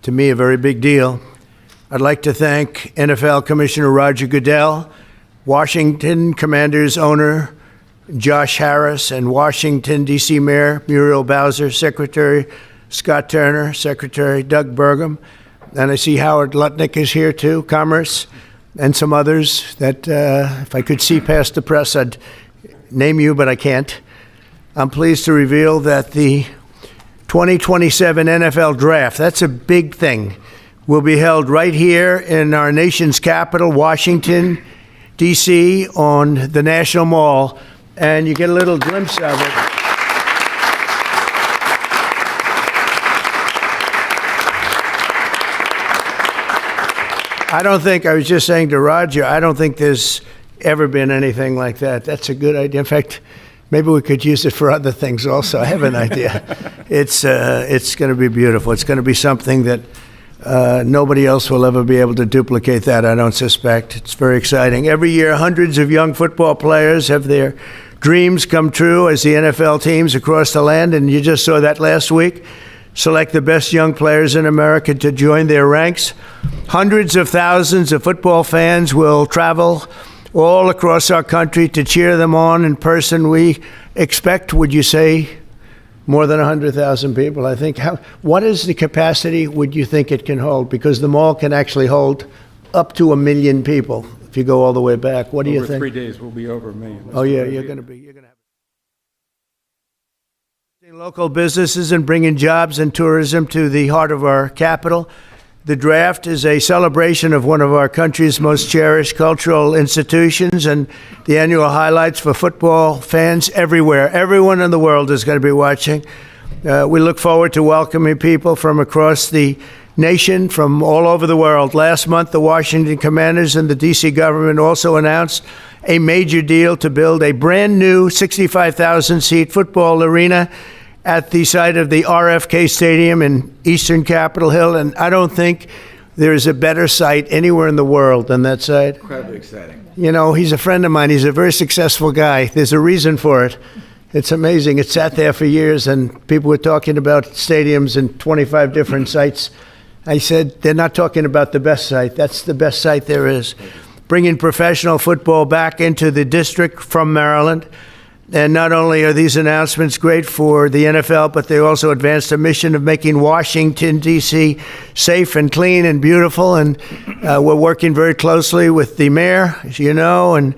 to me, a very big deal. I'd like to thank NFL Commissioner Roger Goodell, Washington Commanders owner Josh Harris, and Washington, D.C. Mayor Muriel Bowser, Secretary Scott Turner, Secretary Doug Burgum, and I see Howard Lutnick is here too, Commerce, and some others that if I could see past the press, I'd name you, but I can't. I'm pleased to reveal that the 2027 NFL Draft, that's a big thing, will be held right here in our nation's capital, Washington, D.C., on the National Mall, and you get a little glimpse of it. I was just saying to Roger, I don't think there's ever been anything like that. That's a good idea. In fact, maybe we could use it for other things also. I have an idea. It's going to be beautiful. It's going to be something that nobody else will ever be able to duplicate that, I don't suspect. It's very exciting. Every year, hundreds of young football players have their dreams come true as the NFL teams across the land, and you just saw that last week, select the best young players in America to join their ranks. Hundreds of thousands of football fans will travel all across our country to cheer them on in person. We expect, would you say, more than 100,000 people, I think. What is the capacity, would you think it can hold? Because the mall can actually hold up to 1 million people if you go all the way back. What do you think? Over 3 days, we'll be over 1 million. Oh, yeah, you're going to have local businesses and bringing jobs and tourism to the heart of our capital. The draft is a celebration of one of our country's most cherished cultural institutions and the annual highlights for football fans everywhere. Everyone in the world is going to be watching. We look forward to welcoming people from across the nation, from all over the world. Last month, the Washington Commanders and the D.C. government also announced a major deal to build a brand new 65,000-seat football arena at the site of the RFK Stadium in eastern Capitol Hill, and I don't think there is a better site anywhere in the world than that site. Incredibly exciting. You know, he's a friend of mine. He's a very successful guy. There's a reason for it. It's amazing. It sat there for years, and people were talking about stadiums in 25 different sites. I said, they're not talking about the best site. That's the best site there is. Bringing professional football back into the district from Maryland. And not only are these announcements great for the NFL, but they also advance the mission of making Washington, D.C. safe and clean and beautiful. And we're working very closely with the mayor, as you know, and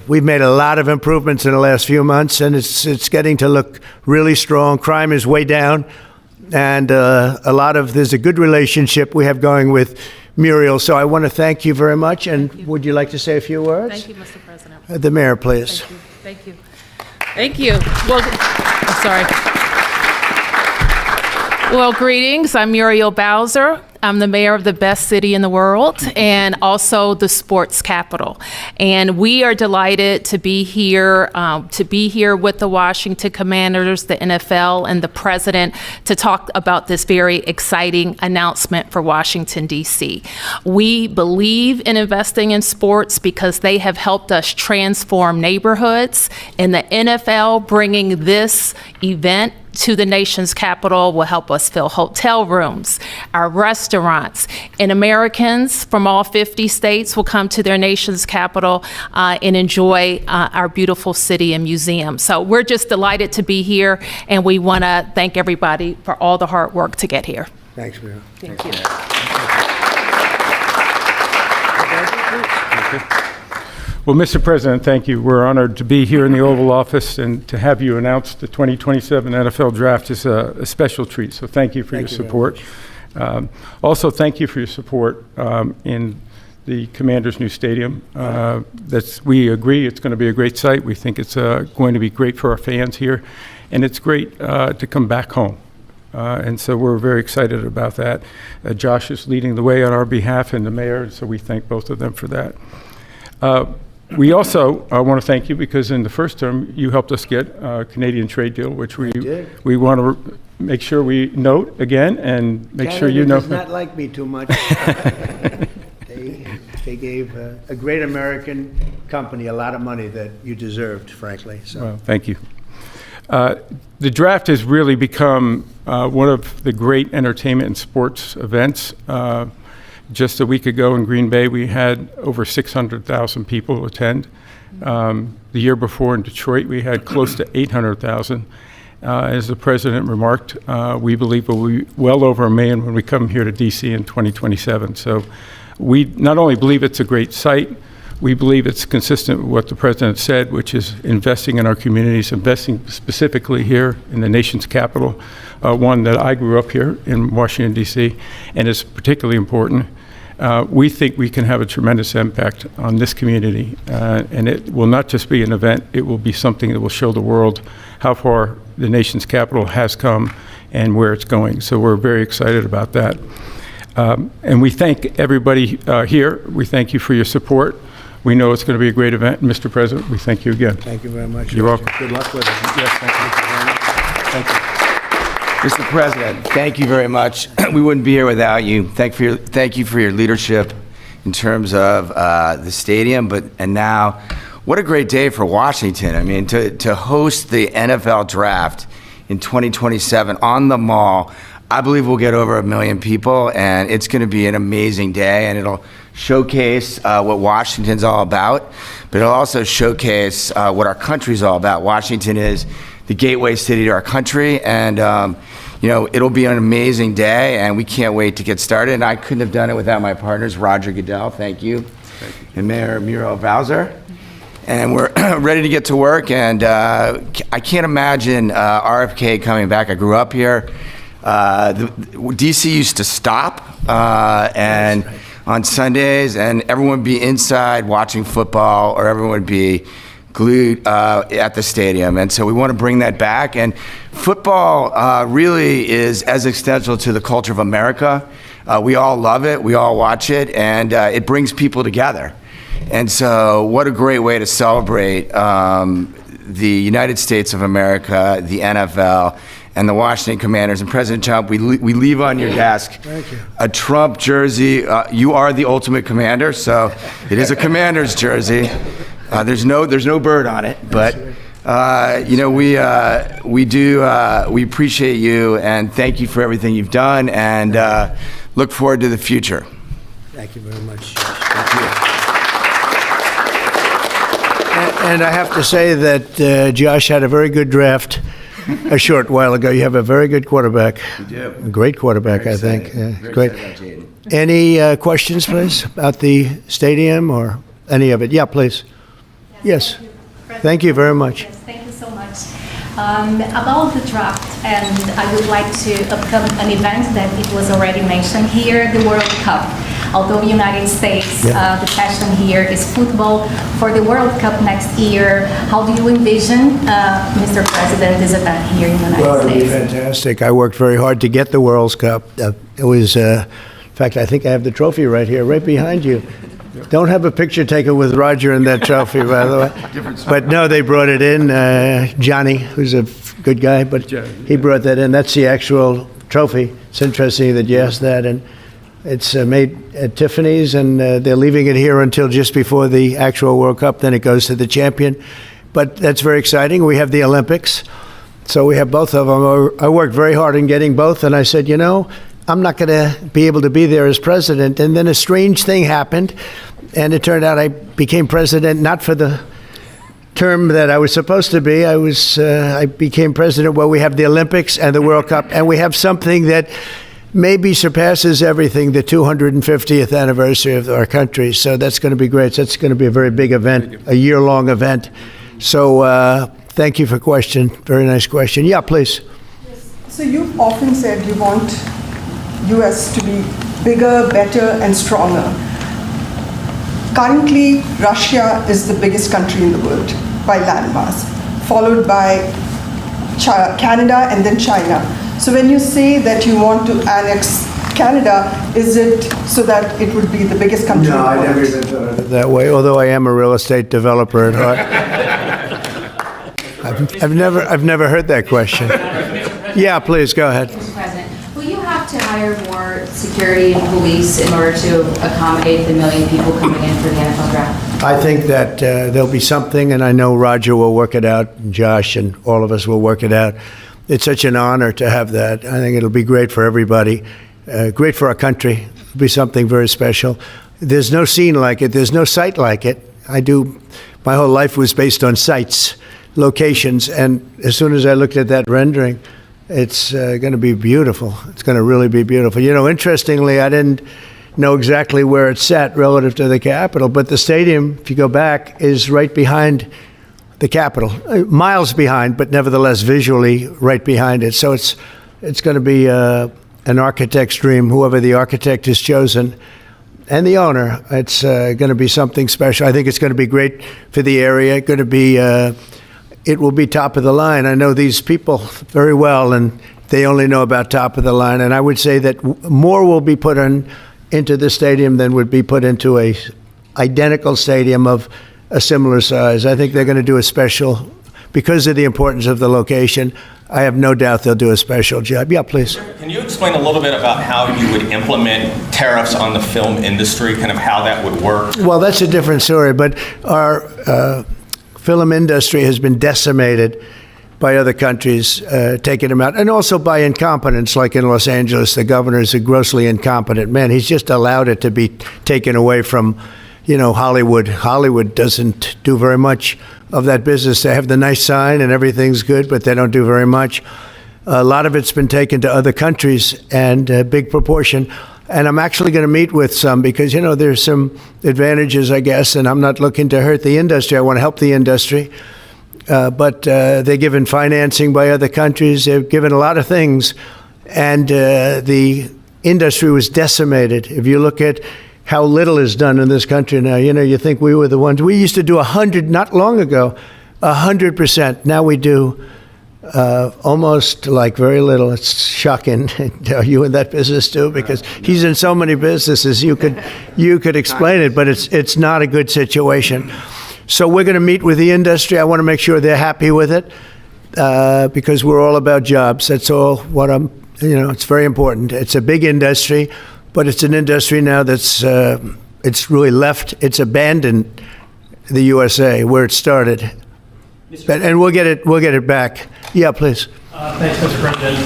we've made a lot of improvements in the last few months, and it's getting to look really strong. Crime is way down, and there's a good relationship we have going with Muriel. So I want to thank you very much. And would you like to say a few words? Thank you, Mr. President. The mayor, please. Thank you. Thank you. Well, I'm sorry. Well, greetings. I'm Muriel Bowser. I'm the mayor of the best city in the world and also the sports capital. And we are delighted to be here with the Washington Commanders, the NFL, and the president to talk about this very exciting announcement for Washington, D.C. We believe in investing in sports because they have helped us transform neighborhoods, and the NFL bringing this event to the nation's capital will help us fill hotel rooms, our restaurants, and Americans from all 50 states will come to their nation's capital and enjoy our beautiful city and museum. So we're just delighted to be here, and we want to thank everybody for all the hard work to get here. Thanks, Muriel. Thank you. Well, Mr. President, thank you. We're honored to be here in the Oval Office, and to have you announce the 2027 NFL Draft is a special treat. So thank you for your support. Also, thank you for your support in the Commanders' new stadium. We agree it's going to be a great site. We think it's going to be great for our fans here, and it's great to come back home. And so we're very excited about that. Josh is leading the way on our behalf, and the mayor, so we thank both of them for that. We also want to thank you because in the first term, you helped us get a Canadian trade deal, which we want to make sure we note again and make Canada sure you know. Does not like me too much. They gave a great American company a lot of money that you deserved, frankly. So. Well, thank you. The draft has really become one of the great entertainment and sports events. Just a week ago in Green Bay, we had over 600,000 people attend. The year before in Detroit, we had close to 800,000. As the president remarked, we believe we'll be well over 1 million when we come here to DC in 2027. So we not only believe it's a great site, we believe it's consistent with what the president said, which is investing in our communities, investing specifically here in the nation's capital, one that I grew up here in Washington, D.C., and is particularly important. We think we can have a tremendous impact on this community, and it will not just be an event, it will be something that will show the world how far the nation's capital has come and where it's going. So we're very excited about that. And we thank everybody here. We thank you for your support. We know it's going to be a great event. Mr. President, we thank you again. Thank you very much. You're welcome. Good luck with it. Yes, thank you very much. Thank you. Mr. President, thank you very much. We wouldn't be here without you. Thank you for your leadership in terms of the stadium, and now, what a great day for Washington. I mean, to host the NFL draft in 2027 on the Mall. I believe we'll get over 1 million people, and it's going to be an amazing day, and it'll showcase what Washington's all about, but it'll also showcase what our country's all about. Washington is the gateway city to our country, and it'll be an amazing day, and we can't wait to get started. And I couldn't have done it without my partners, Roger Goodell, thank you, and Mayor Muriel Bowser. And we're ready to get to work, and I can't imagine RFK coming back. I grew up here. DC used to stop and on Sundays, and everyone would be inside watching football, or everyone would be glued at the stadium. And so we want to bring that back. And football really is as essential to the culture of America. We all love it. We all watch it, and it brings people together. And so what a great way to celebrate the United States of America, the NFL, and the Washington Commanders. And President Trump, we leave on your desk a Trump jersey. You are the ultimate commander, so it is a Commander's jersey. There's no bird on it, but we appreciate you, and thank you for everything you've done, and look forward to the future. Thank you very much. Thank you. And I have to say that Josh had a very good draft a short while ago. You have a very good quarterback. You do. A great quarterback, I think. Very Great. excited about Jaden. Any questions, please, about the stadium or any of it? Yeah, please. Yes. Thank you very much. Yes, thank you so much. About the draft, and I would like to upcome an event that it was already mentioned here, the World Cup. Although United States, the passion here is football. For the World Cup next year, how do you envision, Mr. President, this event here in the United It'll be States? fantastic. I worked very hard to get the World Cup. It was, in fact, I think I have the trophy right here, right behind you. Don't have a picture taken with Roger and that trophy, by the way. But no, they brought it in. Johnny, who's a good guy, but he brought that in. That's the actual trophy. It's interesting that you asked that. And it's made at Tiffany's, and they're leaving it here until just before the actual World Cup. Then it goes to the champion. But that's very exciting. We have the Olympics. So we have both of them. I worked very hard in getting both, and I said, I'm not going to be able to be there as president. And then a strange thing happened, and it turned out I became president not for the term that I was supposed to be. I became president while we have the Olympics and the World Cup, and we have something that maybe surpasses everything, the 250th anniversary of our country. So that's going to be great. That's going to be a very big event, a year-long event. So thank you for the question. Very nice question. Yeah, please. So you've often said you want U.S. to be bigger, better, and stronger. Currently, Russia is the biggest country in the world by landmass, followed by Canada and then China. So when you say that you want to annex Canada, is it so that it would be the biggest country in the world? No, I never even thought of it that way, although I am a real estate developer at heart. I've never heard that question. Yeah, please, go ahead. Mr. President, will you have to hire more security and police in order to accommodate the 1 million people coming in for the NFL draft? I think that there'll be something, and I know Roger will work it out, and Josh and all of us will work it out. It's such an honor to have that. I think it'll be great for everybody, great for our country. It'll be something very special. There's no scene like it. There's no site like it. My whole life was based on sites, locations, and as soon as I looked at that rendering, it's going to be beautiful. It's going to really be beautiful. You know, interestingly, I didn't know exactly where it's set relative to the Capitol, but the stadium, if you go back, is right behind the Capitol, miles behind, but nevertheless visually right behind it. So it's going to be an architect's dream, whoever the architect is chosen, and the owner. It's going to be something special. I think it's going to be great for the area. It will be top of the line. I know these people very well, and they only know about top of the line. And I would say that more will be put into the stadium than would be put into a identical stadium of a similar size. I think they're going to do a special, because of the importance of the location. I have no doubt they'll do a special job. Yeah, please. Can you explain a little bit about how you would implement tariffs on the film industry, kind of how that would work? Well, that's a different story, but our film industry has been decimated by other countries taking them out, and also by incompetence, like in Los Angeles. The governor is a grossly incompetent man. He's just allowed it to be taken away from, Hollywood. Hollywood doesn't do very much of that business. They have the nice sign and everything's good, but they don't do very much. A lot of it's been taken to other countries, and a big proportion. And I'm actually going to meet with some because, there's some advantages, I guess, and I'm not looking to hurt the industry. I want to help the industry. But they're given financing by other countries. They're given a lot of things. And the industry was decimated. If you look at how little is done in this country now, you think we were the ones. We used to do 100, not long ago, 100%. Now we do almost like very little. It's shocking. Are you in that business too? Because he's in so many businesses. You could explain it, but it's not a good situation. So we're going to meet with the industry. I want to make sure they're happy with it because we're all about jobs. That's all it's very important. It's a big industry, but it's an industry now that's it's really left. It's abandoned the USA where it started. And we'll get it back. Yeah, please. Thanks, Mr. President.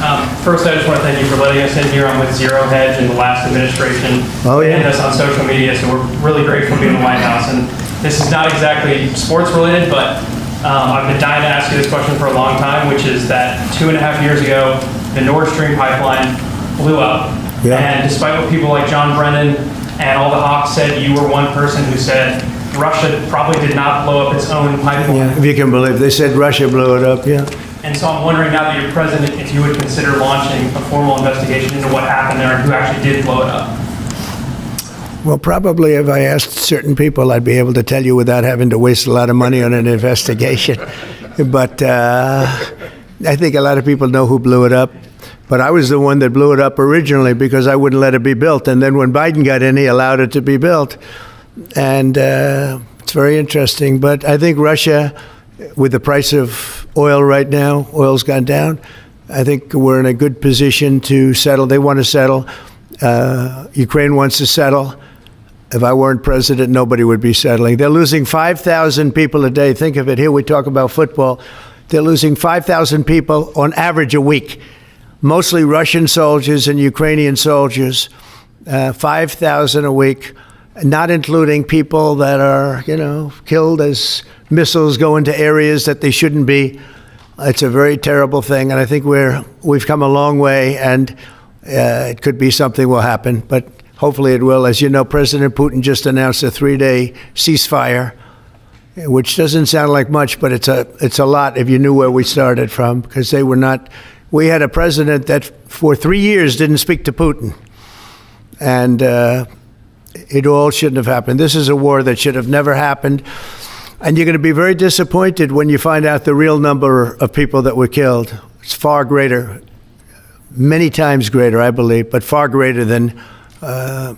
First, I just want to thank you for letting us in here. I'm with Zero Hedge in the last administration. Oh, yeah. And us on social media, so we're really grateful to be in the White House. And this is not exactly sports related, but I've been dying to ask you this question for a long time, which is that 2.5 years ago, the Nord Stream pipeline blew up. Yeah. And despite what people like John Brennan and all the hawks said, you were one person who said Russia probably did not blow up its own pipeline. Yeah, if you can believe, they said Russia blew it up. Yeah. And so I'm wondering, now that you're president, if you would consider launching a formal investigation into what happened there and who actually did blow it up. Well, probably if I asked certain people, I'd be able to tell you without having to waste a lot of money on an investigation. But I think a lot of people know who blew it up. But I was the one that blew it up originally because I wouldn't let it be built. And then when Biden got in, he allowed it to be built. And it's very interesting. But I think Russia, with the price of oil right now, oil's gone down. I think we're in a good position to settle. They want to settle. Ukraine wants to settle. If I weren't president, nobody would be settling. They're losing 5,000 people a day. Think of it. Here we talk about football. They're losing 5,000 people on average a week, mostly Russian soldiers and Ukrainian soldiers, 5,000 a week, not including people that are, killed as missiles go into areas that they shouldn't be. It's a very terrible thing, and I think we've come a long way, and it could be something will happen, but hopefully it will. As you know, President Putin just announced a 3-day ceasefire, which doesn't sound like much, but it's a lot if you knew where we started from, because they were not. We had a president that for 3 years didn't speak to Putin, and it all shouldn't have happened. This is a war that should have never happened, and you're going to be very disappointed when you find out the real number of people that were killed. It's far greater, many times greater, I believe, but far greater than the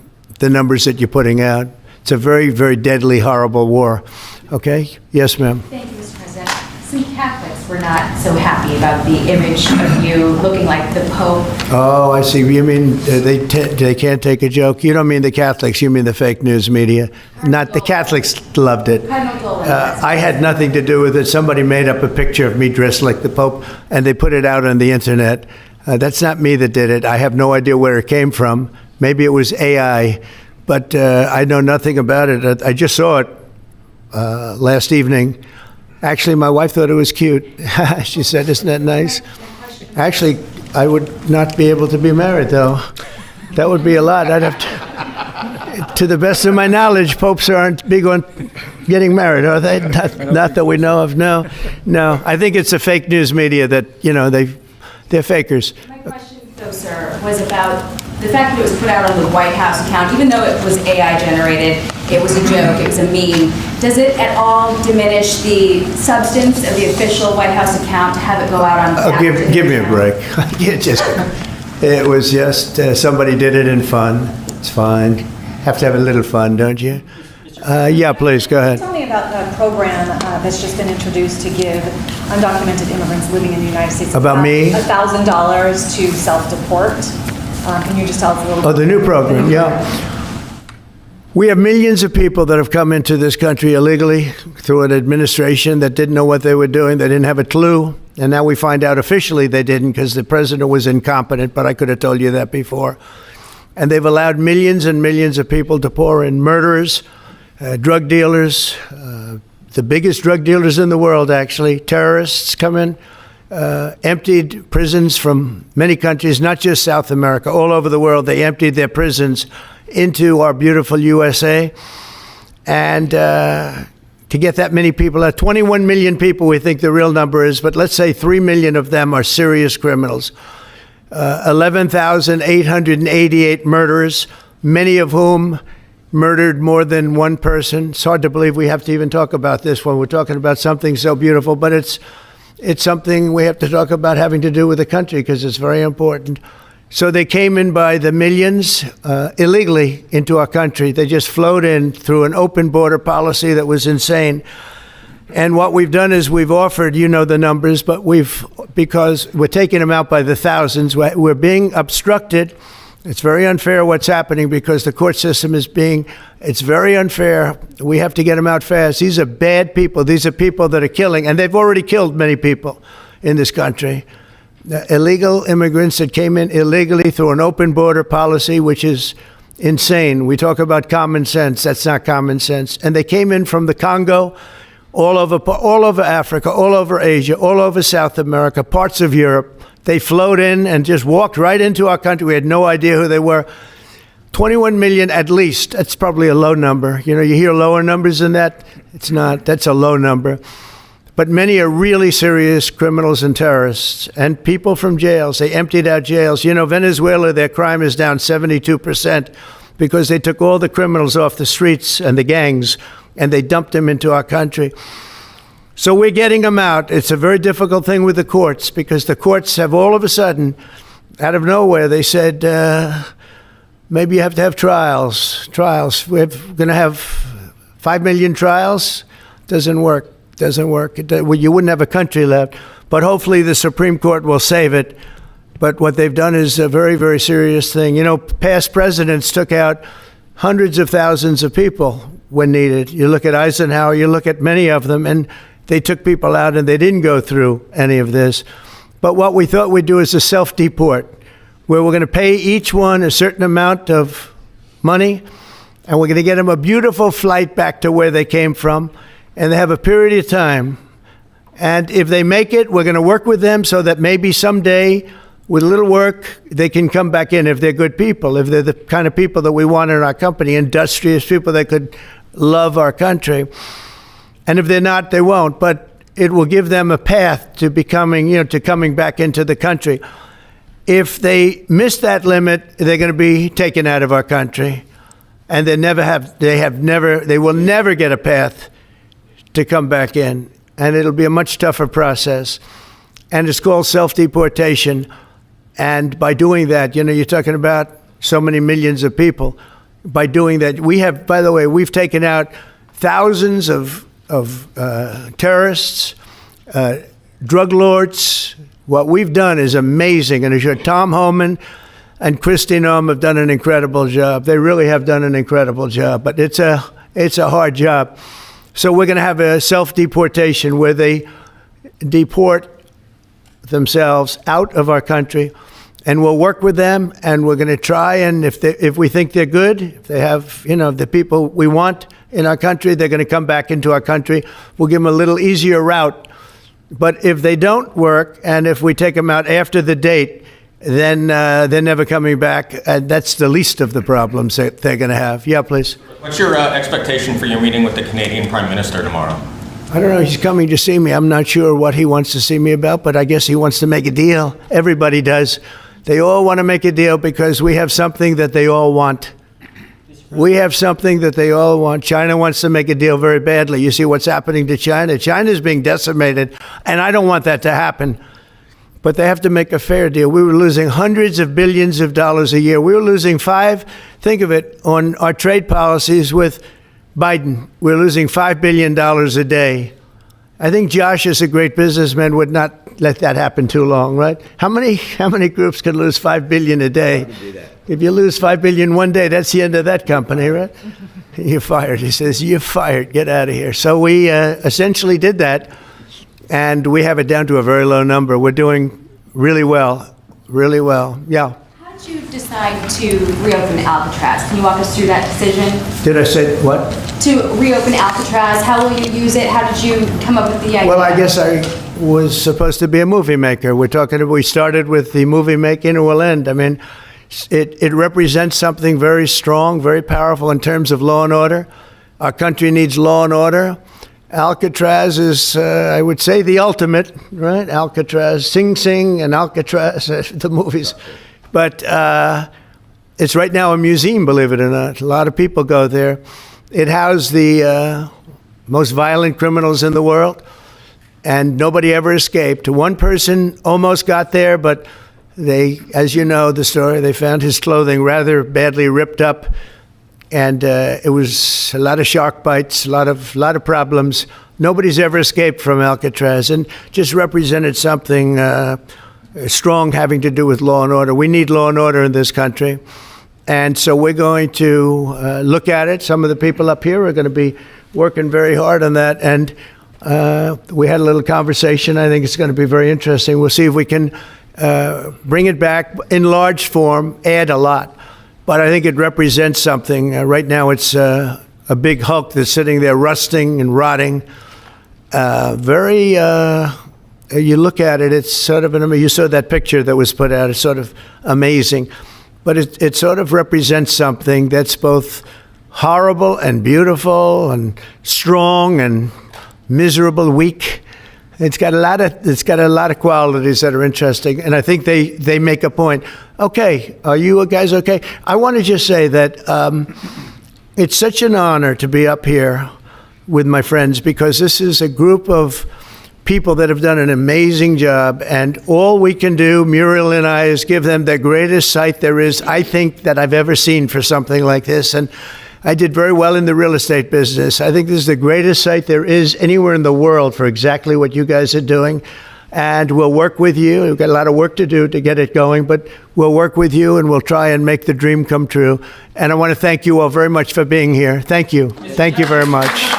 numbers that you're putting out. It's a very, very deadly, horrible war. Okay? Yes, ma'am. Thank you, Mr. President. Some Catholics were not so happy about the image of you looking like the Pope. Oh, I see. You mean they can't take a joke? You don't mean the Catholics, you mean the fake news media. Not the Catholics loved it. Cardinal Dolan. I had nothing to do with it. Somebody made up a picture of me dressed like the Pope, and they put it out on the internet. That's not me that did it. I have no idea where it came from. Maybe it was AI, but I know nothing about it. I just saw it last evening. Actually, my wife thought it was cute. She said, "Isn't that nice?" Actually, I would not be able to be married, though. That would be a lot. I'd have to the best of my knowledge, popes aren't big on getting married, are they? Not that we know of. No. I think it's the fake news media that, they're fakers. My question, though, sir, was about the fact that it was put out on the White House account, even though it was AI generated, it was a joke, it was a meme. Does it at all diminish the substance of the official White House account to have it go out on the Give me a break. It was just somebody did it in fun. It's fine. Have to have a little fun, don't you? Yeah, please, go ahead. Tell me about the program that's just been introduced to give undocumented immigrants living in the United States About me? $1,000 to self-deport. Can you just tell us a little bit? Oh, the new program, yeah. We have millions of people that have come into this country illegally through an administration that didn't know what they were doing. They didn't have a clue. And now we find out officially they didn't because the president was incompetent, but I could have told you that before. And they've allowed millions and millions of people to pour in. Murderers, drug dealers, the biggest drug dealers in the world, actually, terrorists come in, emptied prisons from many countries, not just South America, all over the world. They emptied their prisons into our beautiful USA. And to get that many people out, 21 million people we think the real number is, but let's say 3 million of them are serious criminals. 11,888 murderers, many of whom murdered more than one person. It's hard to believe we have to even talk about this when we're talking about something so beautiful, but it's something we have to talk about having to do with the country because it's very important. So they came in by the millions illegally into our country. They just flowed in through an open border policy that was insane. And what we've done is we've offered, the numbers, but because we're taking them out by the thousands, we're being obstructed. It's very unfair what's happening because the court system it's very unfair. We have to get them out fast. These are bad people. These are people that are killing, and they've already killed many people in this country. Illegal immigrants that came in illegally through an open border policy, which is insane. We talk about common sense. That's not common sense. And they came in from the Congo, all over Africa, all over Asia, all over South America, parts of Europe. They flowed in and just walked right into our country. We had no idea who they were. 21 million at least. That's probably a low number. You hear lower numbers than that. It's not. That's a low number. But many are really serious criminals and terrorists and people from jails. They emptied out jails. Venezuela, their crime is down 72% because they took all the criminals off the streets and the gangs and they dumped them into our country. So we're getting them out. It's a very difficult thing with the courts because the courts have all of a sudden, out of nowhere, they said, maybe you have to have trials. We're going to have 5 million trials. Doesn't work. Well, you wouldn't have a country left. But hopefully the Supreme Court will save it. But what they've done is a very, very serious thing. Past presidents took out hundreds of thousands of people when needed. You look at Eisenhower, you look at many of them, and they took people out and they didn't go through any of this. But what we thought we'd do is a self-deport, where we're going to pay each one a certain amount of money, and we're going to get them a beautiful flight back to where they came from, and they have a period of time. And if they make it, we're going to work with them so that maybe someday, with a little work, they can come back in if they're good people, if they're the kind of people that we want in our company, industrious people that could love our country. And if they're not, they won't. But it will give them a path to becoming, to coming back into the country. If they miss that limit, they're going to be taken out of our country. And they will never get a path to come back in. And it'll be a much tougher process. And it's called self-deportation. And by doing that, you're talking about so many millions of people. By doing that, we've taken out thousands of terrorists, drug lords. What we've done is amazing. And I'm sure Tom Homan and Christy Noem have done an incredible job. They really have done an incredible job. But it's a hard job. So we're going to have a self-deportation where they deport themselves out of our country, and we'll work with them, and we're going to try, and if we think they're good, if they have, the people we want in our country, they're going to come back into our country. We'll give them a little easier route. But if they don't work, and if we take them out after the date, then they're never coming back, and that's the least of the problems that they're going to have. Yeah, please. What's your expectation for your meeting with the Canadian Prime Minister tomorrow? I don't know. He's coming to see me. I'm not sure what he wants to see me about, but I guess he wants to make a deal. Everybody does. They all want to make a deal because we have something that they all want. We have something that they all want. China wants to make a deal very badly. You see what's happening to China. China's being decimated, and I don't want that to happen. But they have to make a fair deal. We were losing hundreds of billions of dollars a year. We were losing think of it, on our trade policies with Biden. We're losing $5 billion a day. I think Josh, as a great businessman, would not let that happen too long, right? How many groups could lose $5 billion a day? If you lose $5 billion one day, that's the end of that company, right? You're fired. He says, you're fired. Get out of here. So we essentially did that, and we have it down to a very low number. We're doing really well, really well. Yeah. How did you decide to reopen Alcatraz? Can you walk us through that decision? Did I say what? To reopen Alcatraz, how will you use it? How did you come up with the idea? Well, I guess I was supposed to be a movie maker. We started with the movie making, and we'll end. I mean, it represents something very strong, very powerful in terms of law and order. Our country needs law and order. Alcatraz is, I would say, the ultimate, right? Alcatraz, Sing Sing and Alcatraz, the movies. But it's right now a museum, believe it or not. A lot of people go there. It housed the most violent criminals in the world, and nobody ever escaped. One person almost got there, but they, as you know the story, they found his clothing rather badly ripped up, and it was a lot of shark bites, a lot of problems. Nobody's ever escaped from Alcatraz, and just represented something strong having to do with law and order. We need law and order in this country. And so we're going to look at it. Some of the people up here are going to be working very hard on that. And we had a little conversation. I think it's going to be very interesting. We'll see if we can bring it back in large form, add a lot. But I think it represents something. Right now it's a big hulk that's sitting there rusting and rotting. You look at it, it's sort of, you saw that picture that was put out, it's sort of amazing. But it sort of represents something that's both horrible and beautiful and strong and miserable, weak. It's got a lot of qualities that are interesting, and I think they make a point. Okay, are you guys okay? I want to just say that it's such an honor to be up here with my friends, because this is a group of people that have done an amazing job, and all we can do, Muriel and I, is give them the greatest sight there is, I think, that I've ever seen for something like this. And I did very well in the real estate business. I think this is the greatest site there is anywhere in the world for exactly what you guys are doing. And we'll work with you. We've got a lot of work to do to get it going, but we'll work with you, and we'll try and make the dream come true. And I want to thank you all very much for being here. Thank you. Thank you very much.